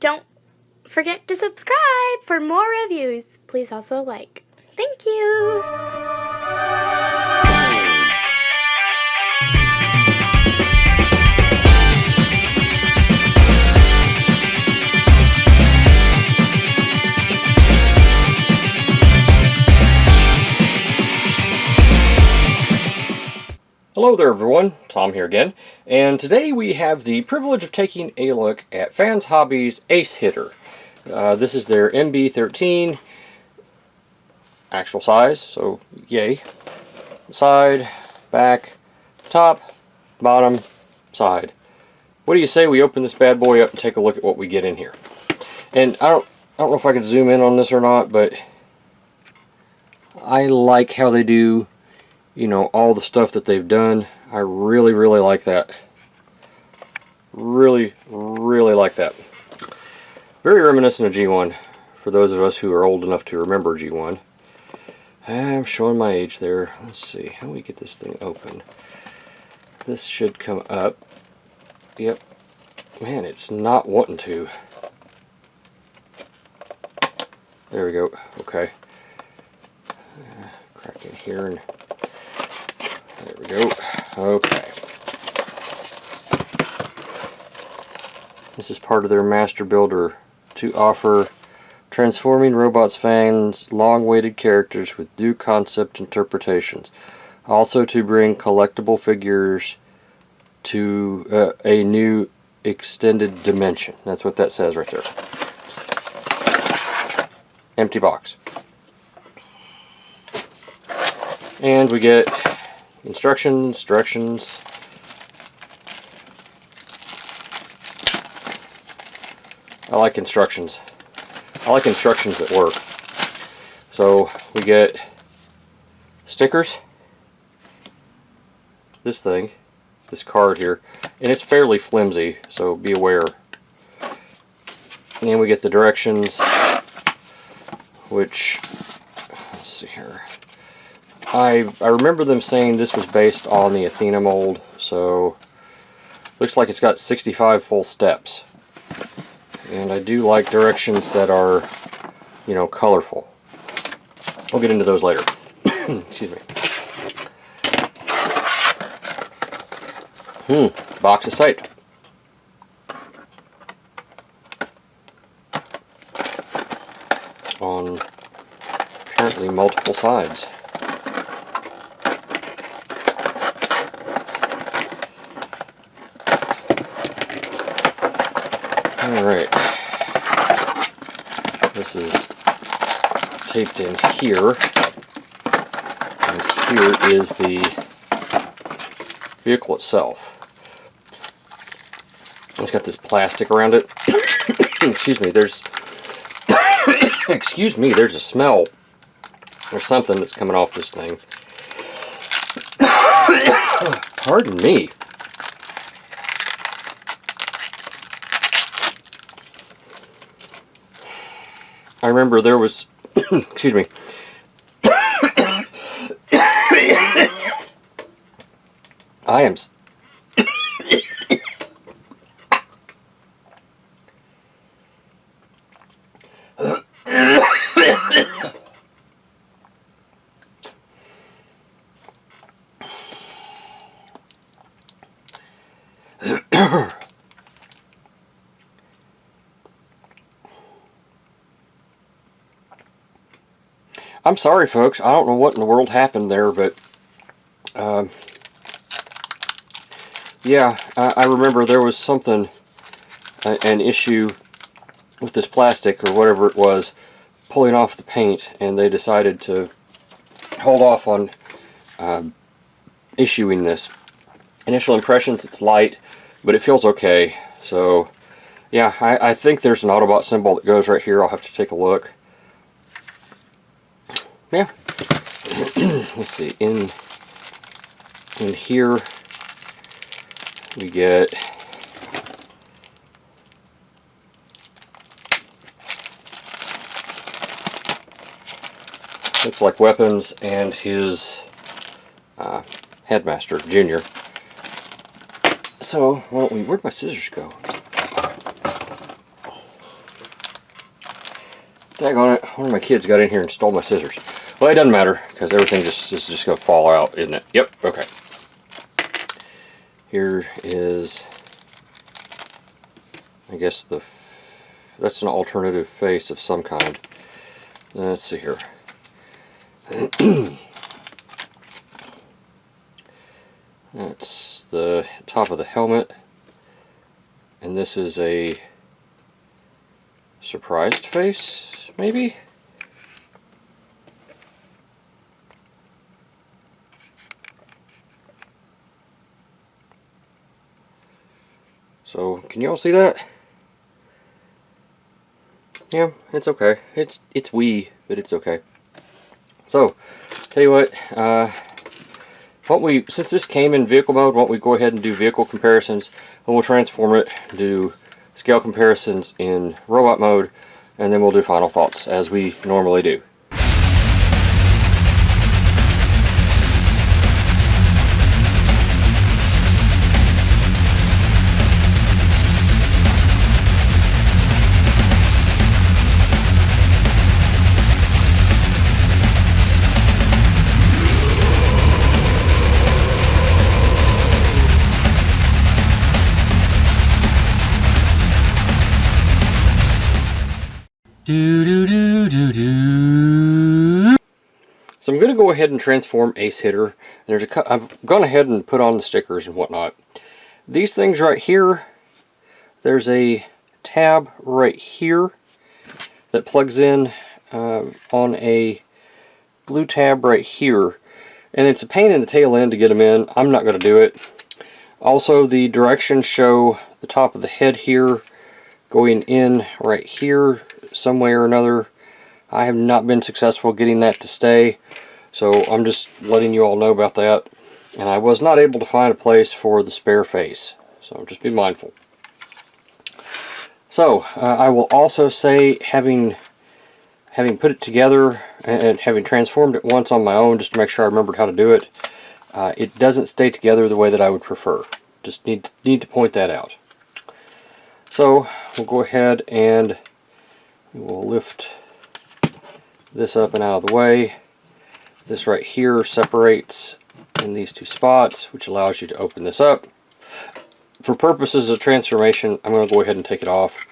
don't forget to subscribe for more reviews. Please also like. Thank you! Hello there everyone, Tom here again, and today we have the privilege of taking a look at Fans Hobby's Ace Hitter. This is their MB13 actual size, so yay. Side, back, top, bottom, side. What do you say we open this bad boy up and take a look at what we get in here? And I don't know if I can zoom in on this or not, but I like how they do, you know, all the stuff that they've done. I really like that. Really like that. Very reminiscent of G1 for those of us who are old enough to remember G1. I'm showing my age there. Let's see, how do we get this thing open? This should come up. Yep. Man, it's not wanting to. There we go. Okay. Crack in here and there we go. Okay. This is part of their master builder to offer transforming robots fans long-awaited characters with due concept interpretations. Also to bring collectible figures to a new extended dimension. That's what that says right there. Empty box. And we get instructions, directions. I like instructions. I like instructions that work. So we get stickers, this thing, this card here, and it's fairly flimsy, so be aware. And then we get the directions, which, let's see here. I remember them saying this was based on the Athena mold, so looks like it's got 65 full steps. And I do like directions that are, you know, colorful. We'll get into those later. Excuse me. Box is tight. On apparently multiple sides. Alright, this is taped in here, and here is the vehicle itself. It's got this plastic around it. Excuse me, there's excuse me, there's a smell or something that's coming off this thing. Pardon me. I remember there was, excuse me, I am, I'm sorry folks, I don't know what in the world happened there, but yeah, I remember there was something, an issue with this plastic or whatever it was, pulling off the paint, and they decided to hold off on issuing this. Initial impressions, it's light, but it feels okay. So yeah, I think there's an Autobot symbol that goes right here. I'll have to take a look. Yeah. Let's see, in here we get looks like weapons and his headmaster, Junior. So, why don't we, where'd my scissors go? Daggone it, one of my kids got in here and stole my scissors. Well, it doesn't matter, because everything is just going to fall out, isn't it? Yep, okay. Here is, I guess that's an alternative face of some kind. Let's see here. That's the top of the helmet, and this is a surprised face, maybe? So, can you all see that? Yeah, it's okay. It's wee, but it's okay. So, tell you what, since this came in vehicle mode, why don't we go ahead and do vehicle comparisons, and we'll transform it, do scale comparisons in robot mode, and then we'll do final thoughts as we normally do. So I'm going to go ahead and transform Ace Hitter. I've gone ahead and put on the stickers and whatnot. These things right here, there's a tab right here that plugs in on a blue tab right here. And it's a pain in the tail end to get them in. I'm not going to do it. Also, the directions show the top of the head here going in right here some way or another. I have not been successful getting that to stay, so I'm just letting you all know about that. And I was not able to find a place for the spare face, so just be mindful. So I will also say, having put it together and having transformed it once on my own just to make sure I remembered how to do it, it doesn't stay together the way that I would prefer. Just need to point that out. So we'll go ahead and we'll lift this up and out of the way. This right here separates in these two spots, which allows you to open this up. For purposes of transformation, I'm going to go ahead and take it off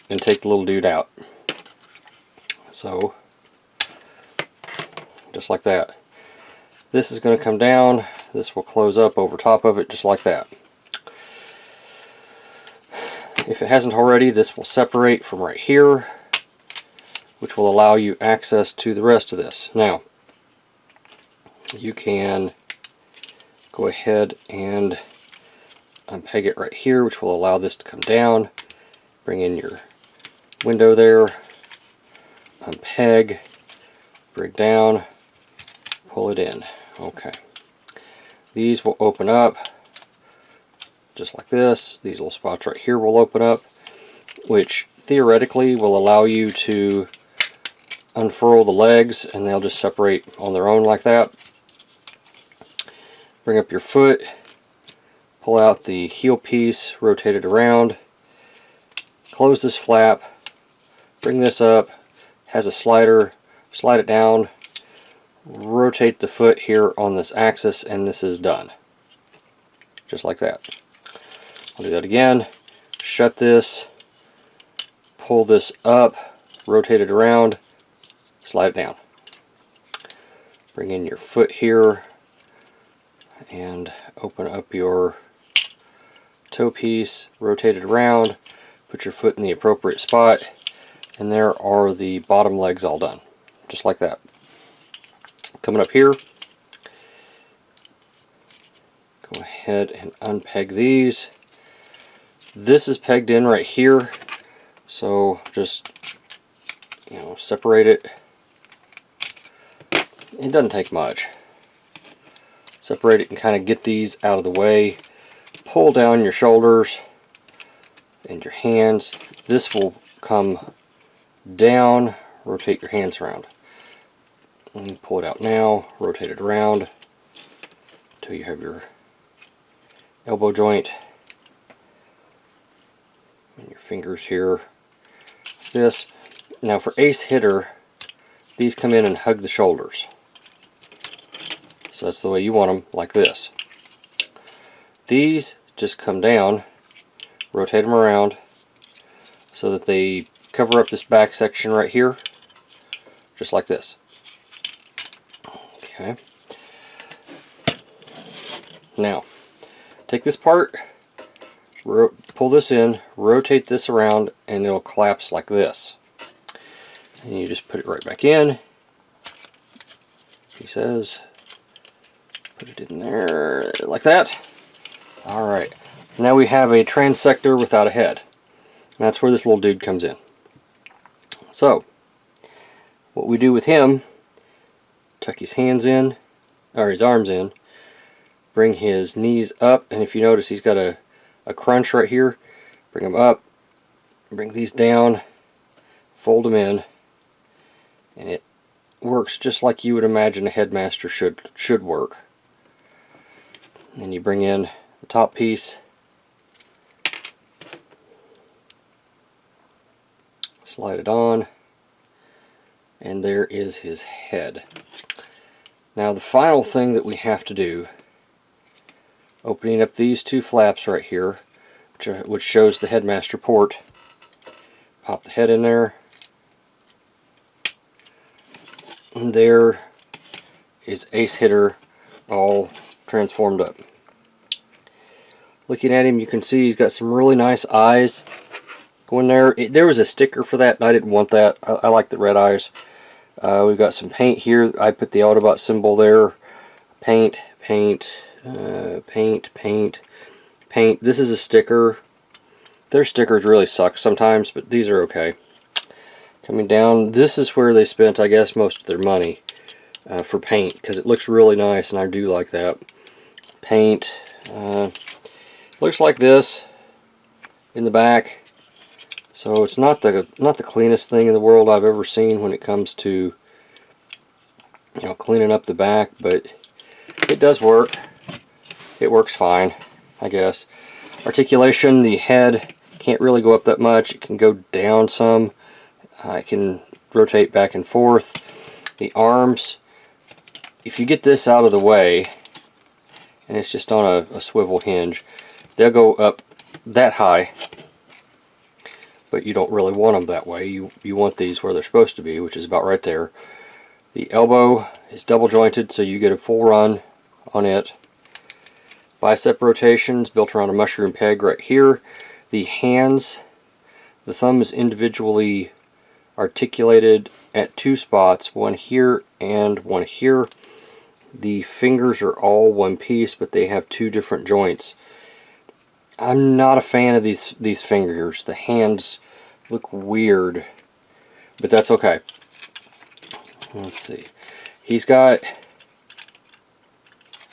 and take the little dude out. So, just like that. This is going to come down. This will close up over top of it, just like that. If it hasn't already, this will separate from right here, which will allow you access to the rest of this. Now, you can go ahead and unpeg it right here, which will allow this to come down. Bring in your window there, unpeg, bring down, pull it in. Okay. These will open up just like this. These little spots right here will open up, which theoretically will allow you to unfurl the legs and they'll just separate on their own like that. Bring up your foot, pull out the heel piece, rotate it around, close this flap, bring this up, has a slider, slide it down, rotate the foot here on this axis, and this is done. Just like that. I'll do that again. Shut this, pull this up, rotate it around, slide it down. Bring in your foot here and open up your toe piece, rotate it around, put your foot in the appropriate spot, and there are the bottom legs all done. Just like that. Coming up here, go ahead and unpeg these. This is pegged in right here, so just separate it. It doesn't take much. Separate it and kind of get these out of the way. Pull down your shoulders and your hands. This will come down. Rotate your hands around. And pull it out now. Rotate it around until you have your elbow joint and your fingers here. This. Now for ace hitter, these come in and hug the shoulders. So that's the way you want them, like this. These just come down, rotate them around so that they cover up this back section right here, just like this. Okay. Now, take this part, pull this in, rotate this around, and it'll collapse like this. And you just put it right back in. He says, put it in there like that. Alright, now we have a transector without a head. And that's where this little dude comes in. So, what we do with him, tuck his hands in, or his arms in, bring his knees up, and if you notice he's got a crunch right here, bring them up, bring these down, fold them in, and it works just like you would imagine a headmaster should work. And you bring in the top piece, slide it on, and there is his head. Now the final thing that we have to do, opening up these two flaps right here, which shows the headmaster port, pop the head in there, and there is ace hitter all transformed up. Looking at him, you can see he's got some really nice eyes going there. There was a sticker for that, and I didn't want that. I like the red eyes. We've got some paint here. I put the Autobot symbol there. Paint, paint, paint, paint, paint. This is a sticker. Their stickers really suck sometimes, but these are okay. Coming down, this is where they spent, I guess, most of their money for paint, because it looks really nice, and I do like that. Paint. Looks like this in the back. So it's not the cleanest thing in the world I've ever seen when it comes to, you know, cleaning up the back, but it does work. It works fine, I guess. Articulation, the head can't really go up that much. It can go down some. It can rotate back and forth. The arms, if you get this out of the way, and it's just on a swivel hinge, they'll go up that high. But you don't really want them that way. You want these where they're supposed to be, which is about right there. The elbow is double jointed, so you get a full run on it. Bicep rotations built around a mushroom peg right here. The hands, the thumb is individually articulated at two spots, one here and one here. The fingers are all one piece, but they have two different joints. I'm not a fan of these fingers. The hands look weird, but that's okay. Let's see. He's got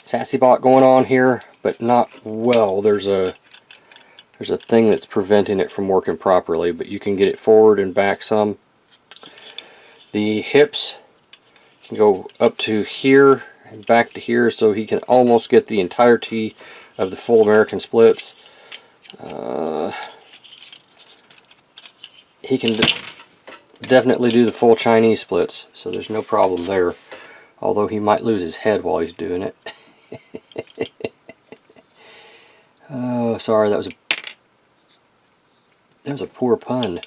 Sassy Bot going on here, but not well. There's a thing that's preventing it from working properly, but you can get it forward and back some. The hips can go up to here and back to here, so he can almost get the entirety of the full American splits. He can definitely do the full Chinese splits, so there's no problem there. Although he might lose his head while he's doing it. Oh, sorry, that was a poor pun.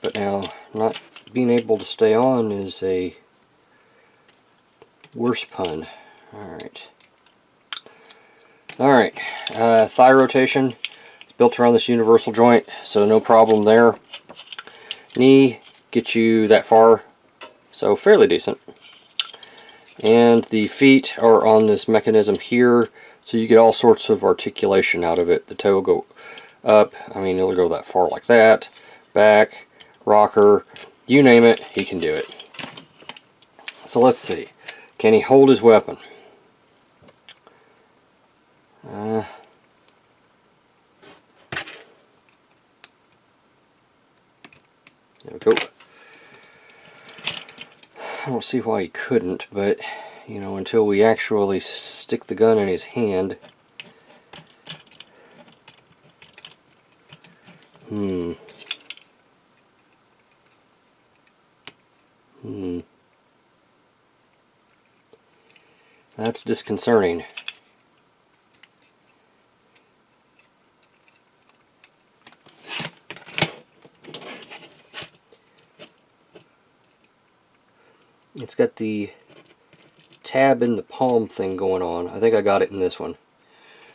But now, not being able to stay on is a worse pun. Alright. Alright, thigh rotation. It's built around this universal joint, so no problem there. Knee gets you that far, so fairly decent. And the feet are on this mechanism here, so you get all sorts of articulation out of it. The toe will go up, I mean it'll go that far like that, back, rocker, you name it, he can do it. So let's see, can he hold his weapon? There we go. I don't see why he couldn't, but you know, until we actually stick the gun in his hand. That's disconcerting. It's got the tab in the palm thing going on. I think I got it in this one.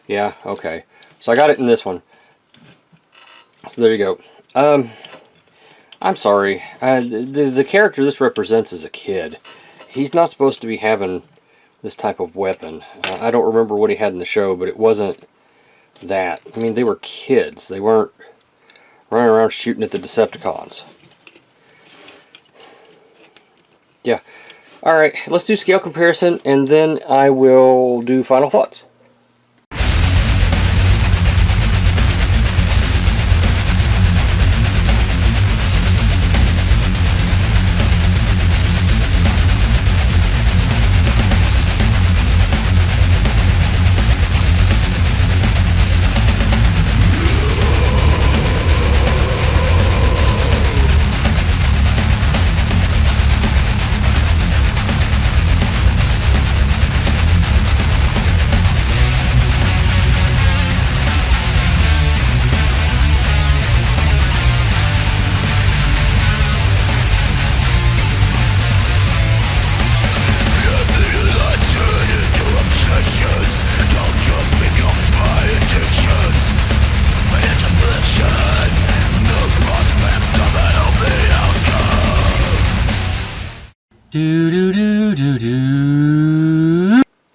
Yeah, okay. So I got it in this one. So there you go. I'm sorry. The character this represents is a kid. He's not supposed to be having this type of weapon. I don't remember what he had in the show, but it wasn't that. I mean, they were kids. They weren't running around shooting at the Decepticons. Yeah. Alright, let's do scale comparison, and then I will do final thoughts.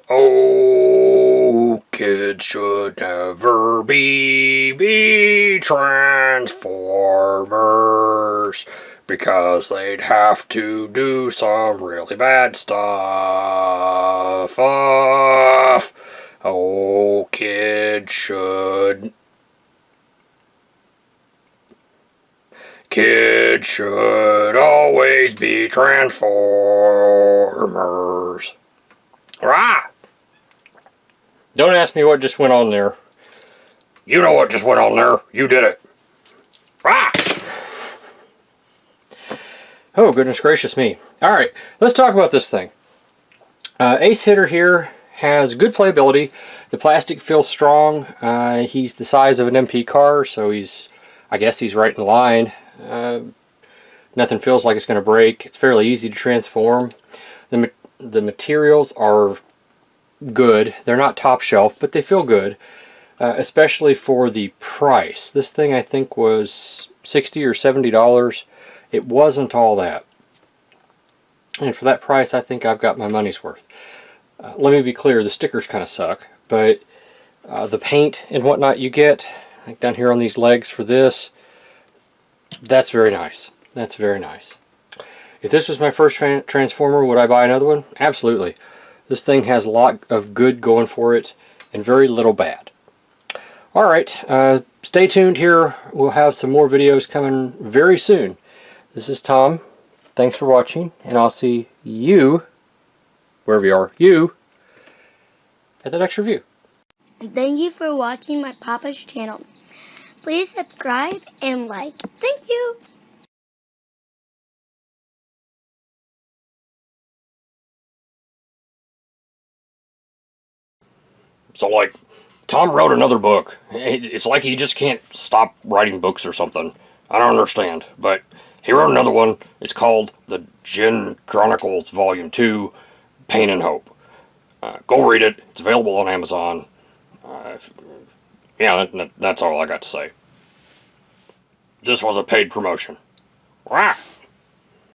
Oh, kids should never be Transformers, because they'd have to do some really bad stuff. Oh, kids should always be Transformers. Rah! Don't ask me what just went on there. You know what just went on there. You did it. Rah! Oh, goodness gracious me. Alright, let's talk about this thing. Ace Hitter here has good playability. The plastic feels strong. He's the size of an MP car, so I guess he's right in line. Nothing feels like it's going to break. It's fairly easy to transform. The materials are good. They're not top shelf, but they feel good, especially for the price. This thing I think was $60 or $70. It wasn't all that. And for that price, I think I've got my money's worth. Let me be clear, the stickers kind of suck, but the paint and whatnot you get, like down here on these legs for this, that's very nice. That's very nice. If this was my first Transformer, would I buy another one? Absolutely. This thing has a lot of good going for it and very little bad. Alright, stay tuned here. We'll have some more videos coming very soon. This is Tom. Thanks for watching, and I'll see you, wherever you are, you, at the next review. Thank you for watching my Papa's channel. Please subscribe and like. Thank you. So, like, Tom wrote another book. It's like he just can't stop writing books or something. I don't understand. But he wrote another one. It's called The Jinn Chronicles Volume 2, Pain and Hope. Go read it. It's available on Amazon. Yeah, that's all I got to say. This was a paid promotion. Rah!